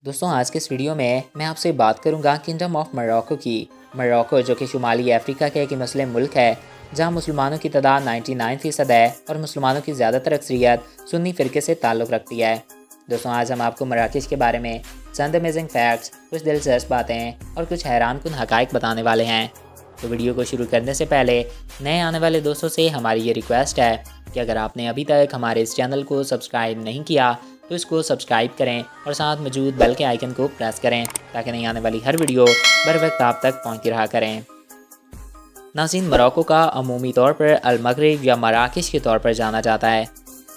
दोस्तों आज के इस वीडियो में मैं आपसे बात करूंगा किंगडम ऑफ मोरक्को की। मोरक्को जो कि शुमाली अफ्रीका का एक मुस्लिम मुल्क है, जहां मुसलमानों की तादाद 99% है और मुसलमानों की ज़्यादातर अक्सरियत सुन्नी फ़िरके से ताल्लुक़ रखती है। दोस्तों आज हम आपको मराकेश के बारे में चंद अमेजिंग फैक्ट्स, कुछ दिलचस्प बातें और कुछ हैरानकुन हक़ाइक़ बताने वाले हैं। तो वीडियो को शुरू करने से पहले नए आने वाले दोस्तों से हमारी ये रिक्वेस्ट है कि अगर आपने अभी तक हमारे इस चैनल को सब्सक्राइब नहीं किया तो इसको सब्सक्राइब करें और साथ मौजूद बेल के आइकन को प्रेस करें ताकि नई आने वाली हर वीडियो बर वक्त आप तक पहुंचती रहा करें। नाज़रीन, मोरक्को का अमूमी तौर पर अल मगरिब या मराकेश के तौर पर जाना जाता है।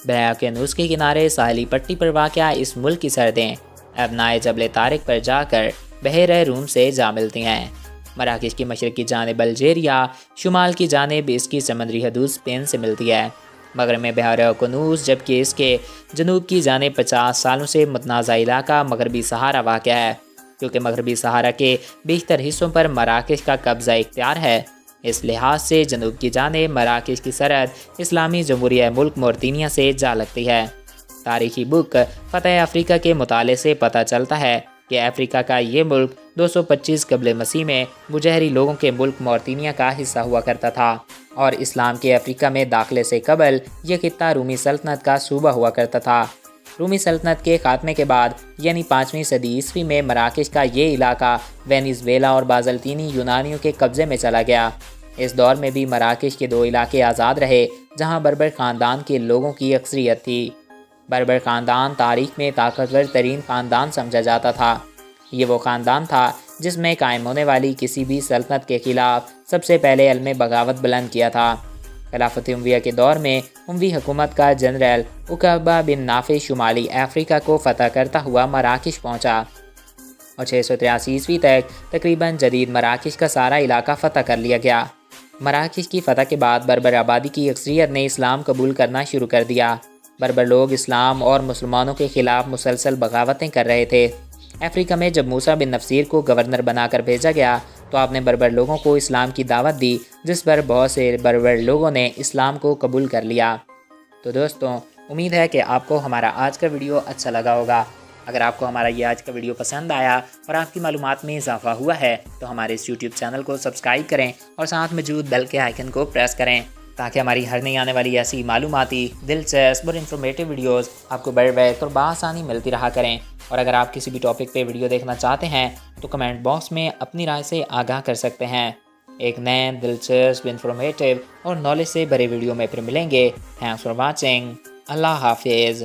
दरिया के किनारे साहिली पट्टी पर वाक़या इस मुल्क की सरहदें अबनाए जबल तारिक पर जाकर बहर रूम से जा मिलती हैं। मराकेश की मशरक़ की जानिब अल्जीरिया, शुमाल की जानिब इसकी समंदरी हदूद स्पेन से मिलती है। मगरब में बहर कनूस, जबकि इसके जनूब की जानिब 50 सालों से मुतनाज़ा इलाका मगरबी सहारा वाक़या है, क्योंकि मगरबी सहारा के बेशतर हिस्सों पर मराकेश का कब्ज़ा इख्तियार है। इस लिहाज से जनूब की जानिब मराकेश की सरहद इस्लामी जमहूरिया मुल्क मोरतानिया से जा लगती है। तारीखी बुक फ़तह अफ्रीका के मुताले से पता चलता है कि अफ्रीका का ये मुल्क 225 कबल मसीह में बुजहरी लोगों के मुल्क मोरतानिया का हिस्सा हुआ करता था और इस्लाम के अफ्रीका में दाखिले से कबल यह खित्ता रूमी सल्तनत का सूबा हुआ करता था। रूमी सल्तनत के खात्मे के बाद यानी 5वीं सदी ईस्वी में मराकेश का ये इलाका वेनेज़ुएला और बाज़ल्तीनी यूनानियों के कब्ज़े में चला गया। इस दौर में भी मराकेश के 2 इलाके आज़ाद रहे जहाँ बर्बर ख़ानदान के लोगों की अक्सरियत थी। बर्बर ख़ानदान तारीख़ में ताकतवर तरीन ख़ानदान समझा जाता था। ये वो ख़ानदान था जिसमें कायम होने वाली किसी भी सल्तनत के ख़िलाफ़ सबसे पहले अलम बगावत बुलंद किया था। खिलाफत उमविया के दौर में उमवी हुकूमत का जनरल उक़बा बिन नाफ़े शुमाली अफ्रीका को फ़तह करता हुआ मराकेश पहुँचा और 683 ईस्वी तक तकरीबन जदीद मराकेश का सारा इलाका फ़तह कर लिया गया। मराकेश की फ़तह के बाद बर्बर आबादी की अक्सरियत ने इस्लाम कबूल करना शुरू कर दिया। बर्बर लोग इस्लाम और मुसलमानों के ख़िलाफ़ मुसलसल बगावतें कर रहे थे। अफ्रीका में जब मूसा बिन नफ़सीर को गवर्नर बनाकर भेजा गया तो आपने बर्बर लोगों को इस्लाम की दावत दी, जिस पर बहुत से बर्बर लोगों ने इस्लाम को कबूल कर लिया। तो दोस्तों उम्मीद है कि आपको हमारा आज का वीडियो अच्छा लगा होगा। अगर आपको हमारा ये आज का वीडियो पसंद आया और आपकी मालूमात में इजाफा हुआ है तो हमारे इस यूट्यूब चैनल को सब्सक्राइब करें और साथ मौजूद बेल के आइकन को प्रेस करें ताकि हमारी हर नई आने वाली ऐसी मालूमाती, दिलचस्प और इन्फॉर्मेटिव वीडियोस आपको बर वक्त और बआसानी मिलती रहा करें। और अगर आप किसी भी टॉपिक पे वीडियो देखना चाहते हैं तो कमेंट बॉक्स में अपनी राय से आगाह कर सकते हैं। एक नए दिलचस्प, इन्फॉर्मेटिव और नॉलेज से भरे वीडियो में फिर मिलेंगे। Thanks for watching. अल्लाह हाफिज़।